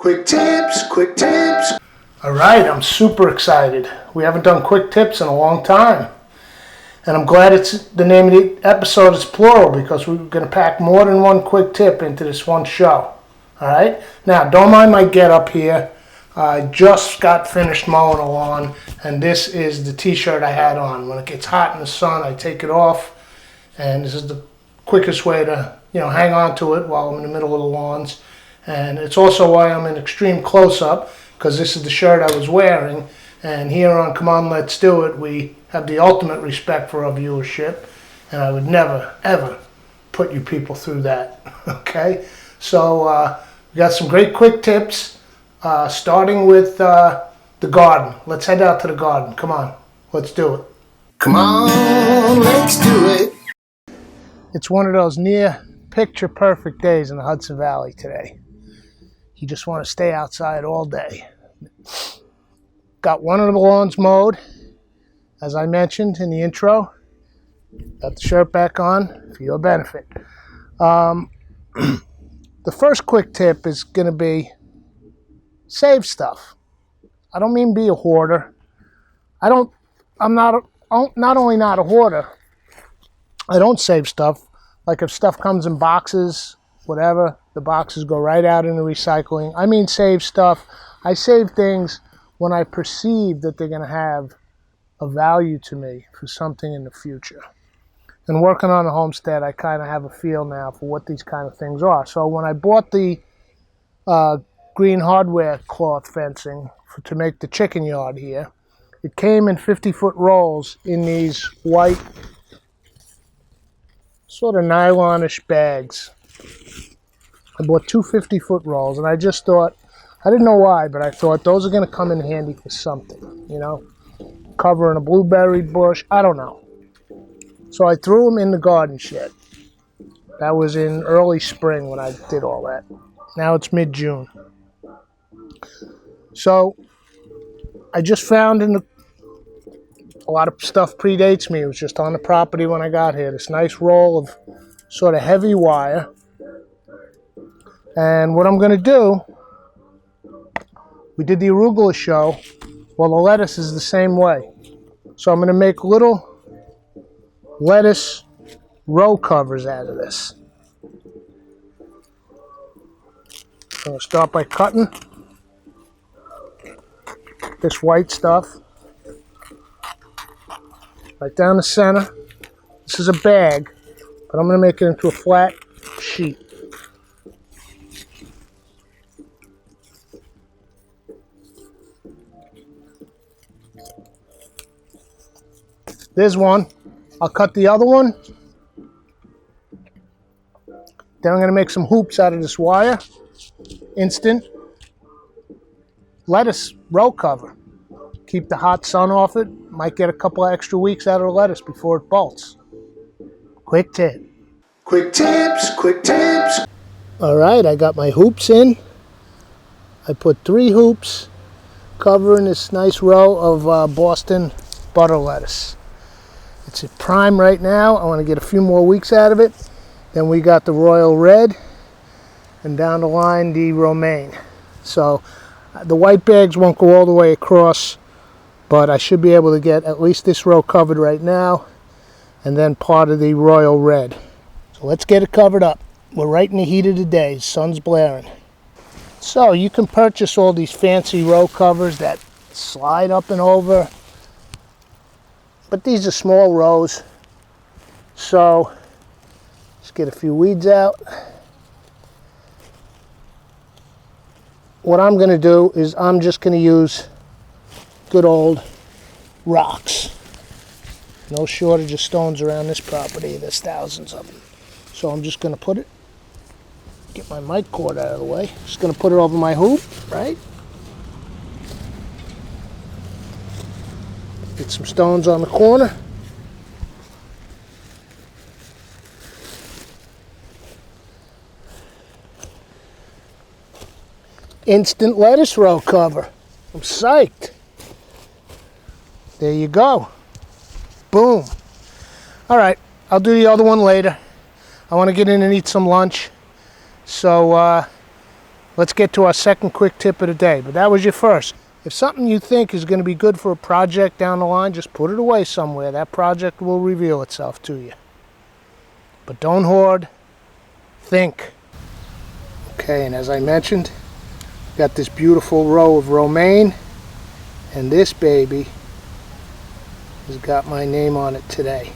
Quick tips, quick tips. All right, I'm super excited. We haven't done quick tips in a long time. And I'm glad it's the name of the episode is plural because we're going to pack more than one quick tip into this one show. All right? Now, don't mind my get up here. I just got finished mowing a lawn, and this is the t-shirt I had on. When it gets hot in the sun, I take it off, and this is the quickest way to, hang on to it while I'm in the middle of the lawns. And it's also why I'm in extreme close-up, because this is the shirt I was wearing. And here on Come On, Let's Do It, we have the ultimate respect for our viewership. And I would never, ever put you people through that, okay? So we got some great quick tips, starting with the garden. Let's head out to the garden. Come on, let's do it. Come on, let's do it. It's one of those near picture-perfect days in the Hudson Valley today. You just want to stay outside all day. Got one of the lawns mowed, as I mentioned in the intro. Got the shirt back on for your benefit. The first quick tip is going to be save stuff. I don't mean be a hoarder. I'm not only not a hoarder, I don't save stuff. Like if stuff comes in boxes, whatever, the boxes go right out into recycling. I mean save stuff. I save things when I perceive that they're going to have a value to me for something in the future. And working on the homestead, I kind of have a feel now for what these kind of things are. So when I bought the green hardware cloth fencing to make the chicken yard here, it came in 50-foot rolls in these white sort of nylonish bags. I bought two 50-foot rolls, and I just thought, I didn't know why, but I thought those are going to come in handy for something, covering a blueberry bush, I don't know. So I threw them in the garden shed. That was in early spring when I did all that. Now it's mid-June. So I just found a lot of stuff predates me. It was just on the property when I got here. This nice roll of sort of heavy wire. And what I'm going to do, we did the arugula show. Well, the lettuce is the same way. So I'm going to make little lettuce row covers out of this. I'm going to start by cutting this white stuff right down the center. This is a bag, but I'm going to make it into a flat sheet. There's one. I'll cut the other one. Then I'm going to make some hoops out of this wire. Instant lettuce row cover. Keep the hot sun off it. Might get a couple of extra weeks out of the lettuce before it bolts. Quick tip. Quick tips, quick tips. All right, I got my hoops in. I put 3 hoops covering this nice row of Boston butter lettuce. It's at prime right now. I want to get a few more weeks out of it. Then we got the royal red, and down the line the romaine. So the white bags won't go all the way across, but I should be able to get at least this row covered right now, and then part of the royal red. So let's get it covered up. We're right in the heat of the day. Sun's blaring. So you can purchase all these fancy row covers that slide up and over, but these are small rows. So let's get a few weeds out. What I'm going to do is I'm just going to use good old rocks. No shortage of stones around this property. There's thousands of them. So I'm just going to get my mic cord out of the way. Just going to put it over my hoop, right? Get some stones on the corner. Instant lettuce row cover. I'm psyched. There you go. Boom. All right, I'll do the other one later. I want to get in and eat some lunch. So let's get to our second quick tip of the day. But that was your first. If something you think is going to be good for a project down the line, just put it away somewhere. That project will reveal itself to you. But don't hoard. Think. Okay, and as I mentioned, got this beautiful row of romaine, and this baby has got my name on it today.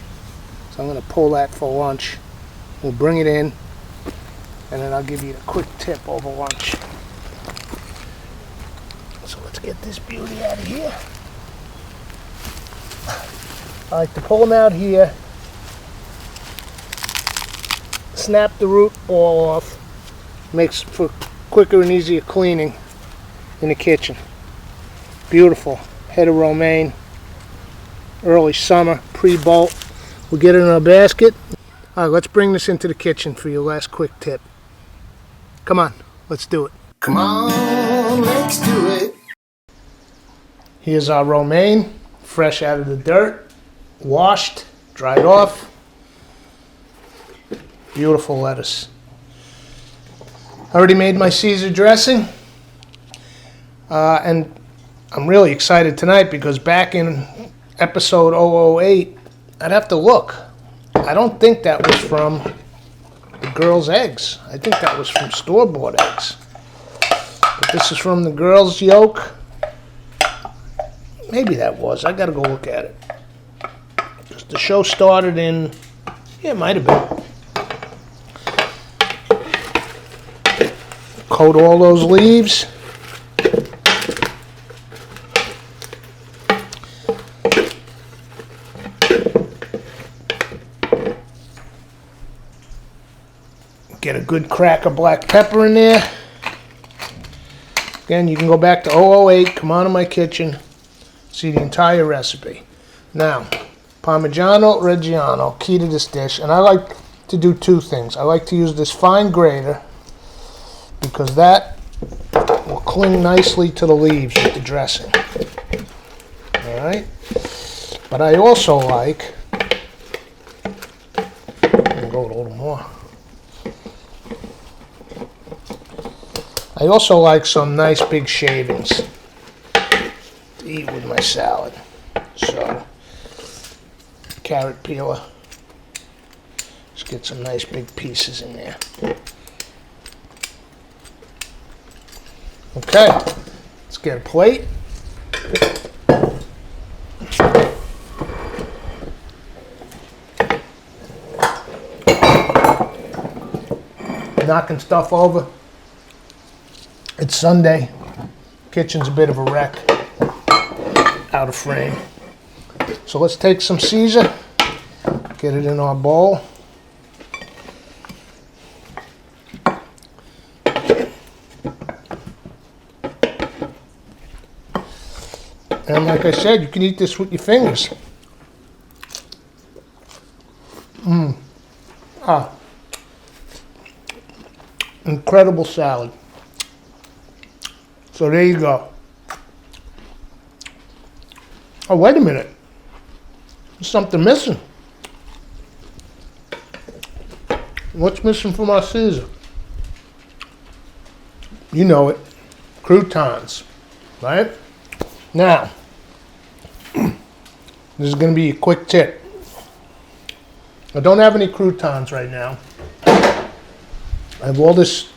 So I'm going to pull that for lunch. We'll bring it in, and then I'll give you a quick tip over lunch. So let's get this beauty out of here. I like to pull them out here, snap the root ball off. Makes for quicker and easier cleaning in the kitchen. Beautiful head of romaine, early summer, pre-bolt. We'll get it in our basket. All right, let's bring this into the kitchen for your last quick tip. Come on, let's do it. Come on, let's do it. Here's our romaine, fresh out of the dirt, washed, dried off. Beautiful lettuce. I already made my Caesar dressing, and I'm really excited tonight because back in episode 008, I'd have to look. I don't think that was from the girls' eggs. I think that was from store-bought eggs. But this is from the girls' yolk. Maybe that was. I gotta go look at it. Because the show started in, yeah, it might have been. Coat all those leaves. Get a good crack of black pepper in there. Again, you can go back to 008, come on in my kitchen, see the entire recipe. Now, Parmigiano Reggiano, key to this dish, and I like to do two things. I like to use this fine grater, because that will cling nicely to the leaves with the dressing. Alright? But I also like, I'm going to go a little more. I also like some nice big shavings to eat with my salad. So, carrot peeler. Let's get some nice big pieces in there. Okay, let's get a plate. Knocking stuff over. It's Sunday. Kitchen's a bit of a wreck. Out of frame. So let's take some Caesar, get it in our bowl. And like I said, you can eat this with your fingers. Incredible salad. So there you go. Oh, wait a minute. There's something missing. What's missing from our Caesar? You know it. Croutons, right? Now, this is going to be a quick tip. I don't have any croutons right now. I have all this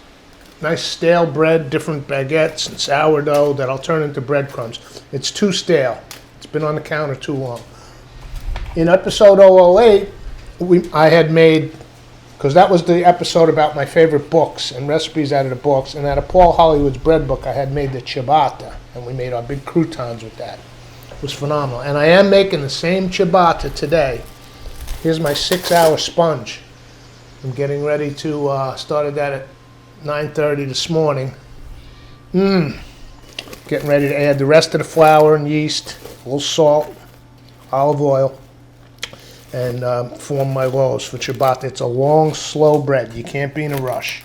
nice stale bread, different baguettes and sourdough that I'll turn into breadcrumbs. It's too stale. It's been on the counter too long. In episode 008, I had made, because that was the episode about my favorite books and recipes out of the books, and out of Paul Hollywood's bread book, I had made the ciabatta, and we made our big croutons with that. It was phenomenal. And I am making the same ciabatta today. Here's my 6-hour sponge. I'm getting ready to, started that at 9:30 this morning. Getting ready to add the rest of the flour and yeast, a little salt, olive oil, and form my loaves for ciabatta. It's a long, slow bread. You can't be in a rush,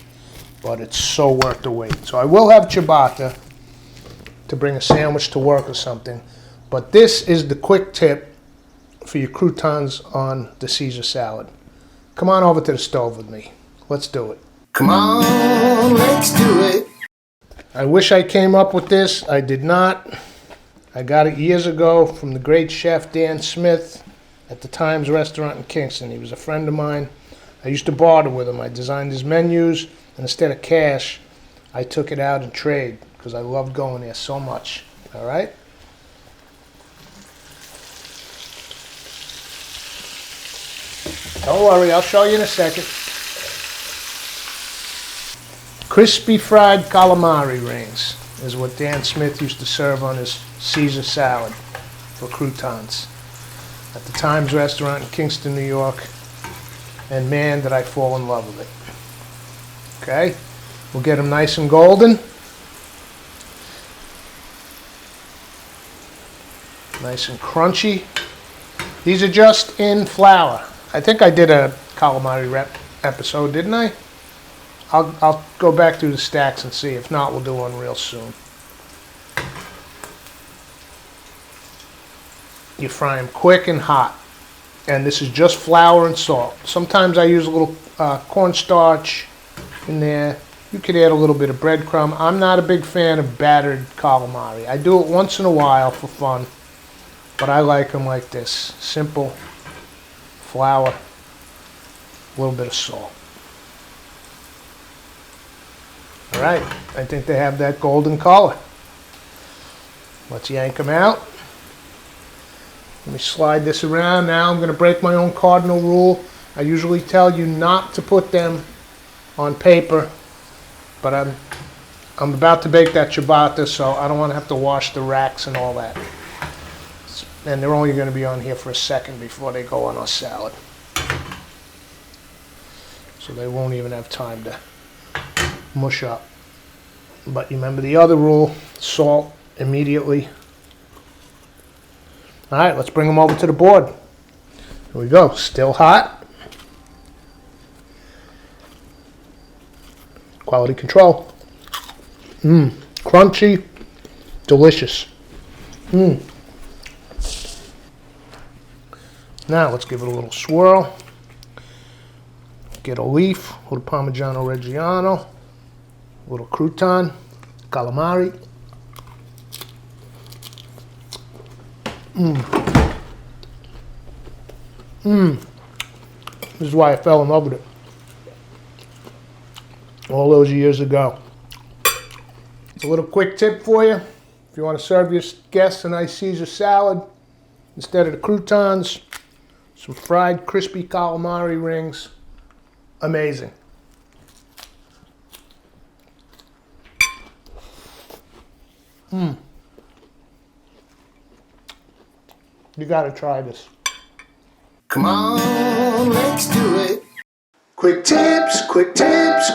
but it's so worth the wait. So I will have ciabatta to bring a sandwich to work or something, but this is the quick tip for your croutons on the Caesar salad. Come on over to the stove with me. Let's do it. Come on, let's do it. I wish I came up with this. I did not. I got it years ago from the great chef Dan Smith at the Times restaurant in Kingston. He was a friend of mine. I used to barter with him. I designed his menus, and instead of cash, I took it out and trade because I loved going there so much. All right? Don't worry, I'll show you in a second. Crispy fried calamari rings is what Dan Smith used to serve on his Caesar salad for croutons at the Times restaurant in Kingston, New York. And man, did I fall in love with it. Okay, we'll get them nice and golden. Nice and crunchy. These are just in flour. I think I did a calamari rep episode, didn't I? I'll go back through the stacks and see. If not, we'll do one real soon. You fry them quick and hot. And this is just flour and salt. Sometimes I use a little cornstarch in there. You could add a little bit of breadcrumb. I'm not a big fan of battered calamari. I do it once in a while for fun. But I like them like this. Simple flour, a little bit of salt. All right, I think they have that golden color. Let's yank them out. Let me slide this around. Now I'm going to break my own cardinal rule. I usually tell you not to put them on paper, but I'm about to bake that ciabatta, so I don't want to have to wash the racks and all that. And they're only going to be on here for a second before they go on our salad. So they won't even have time to mush up. But you remember the other rule, salt immediately. All right, let's bring them over to the board. Here we go, still hot. Quality control. Crunchy, delicious. Now let's give it a little swirl. Get a leaf, a little Parmigiano Reggiano, a little crouton, calamari. This is why I fell in love with it all those years ago. It's a little quick tip for you. If you want to serve your guests a nice Caesar salad, instead of the croutons, some fried crispy calamari rings. Amazing. You gotta try this. Come on, let's do it. Quick tips, quick tips,